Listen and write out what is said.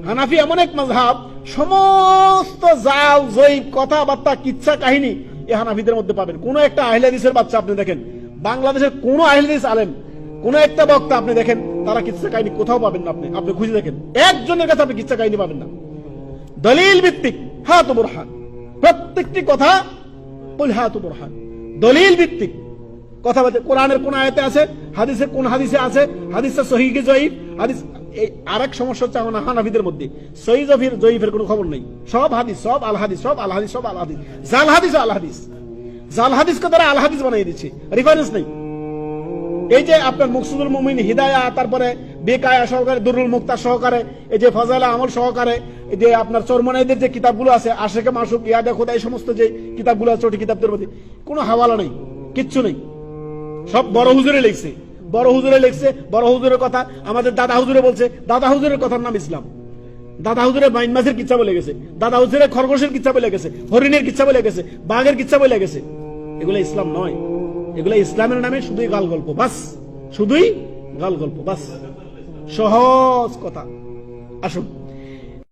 হানাফি এমন এক মাযহাব, সমস্ত জাল জয়ীব কথাবার্তা কিচ্ছা কাহিনী এই হানাফিদের মধ্যে পাবেন। কোন একটা আহলে হাদিসের বাচ্চা আপনি দেখেন, বাংলাদেশের কোন আহলে হাদিস আলেম, কোন একটা বক্তা আপনি দেখেন, তারা কিচ্ছা কাহিনী কোথাও পাবেন না। আপনি খুঁজে দেখেন, একজনের কাছে আপনি কিচ্ছা কাহিনী পাবেন না। দলিল ভিত্তিক, হাতু বুরহান, প্রত্যেকটি কথা বল হাতু বুরহান, দলিল ভিত্তিক কথা বলতে। কোরআনের কোন আয়াতে আছে, হাদিসের কোন হাদিসে আছে, হাদিসটা সহিহ কি জয়ীফ, হাদিস। এই আরেক সমস্যা হচ্ছে এখন হানাফিদের মধ্যে সহিহ জয়ীফের কোনো খবর নেই। সব হাদিস, সব আল হাদিস, সব আল হাদিস, সব আল হাদিস, জাল হাদিস, আল হাদিস। জাল হাদিসকে তারা আল হাদিস বানিয়ে দিচ্ছে, রেফারেন্স নেই। এই যে আপনার মুকসুদুল মুমিন, হিদায়া, তারপরে বেকায়া সহকারে, দুরুল মুক্তার সহকারে, এই যে ফজাইলে আমল সহকারে, এই যে আপনার চরমনাইদের যে কিতাবগুলো আছে, আশেকে মাসুক, ইয়াদে খোদা, এই সমস্ত যে কিতাবগুলো আছে, ছোট কিতাবদের মধ্যে কোনো হাওয়ালা নেই, কিচ্ছু নেই। সব বড় হুজুরে লিখছে, বড় হুজুরে লিখছে, বড় হুজুরের কথা আমাদের দাদা হুজুরে বলছে। দাদা হুজুরের কথার নাম ইসলাম। দাদা হুজুরের বাইন মাছের কিচ্ছা বলে গেছে, দাদা হুজুরের খরগোশের কিচ্ছা বলে গেছে, হরিণের কিচ্ছা বলে গেছে, বাঘের কিচ্ছা বলে গেছে। এগুলো ইসলাম নয়, এগুলো ইসলামের নামে শুধুই গাল গল্প, বাস, শুধুই গাল গল্প, বাস, সহজ কথা। আসুন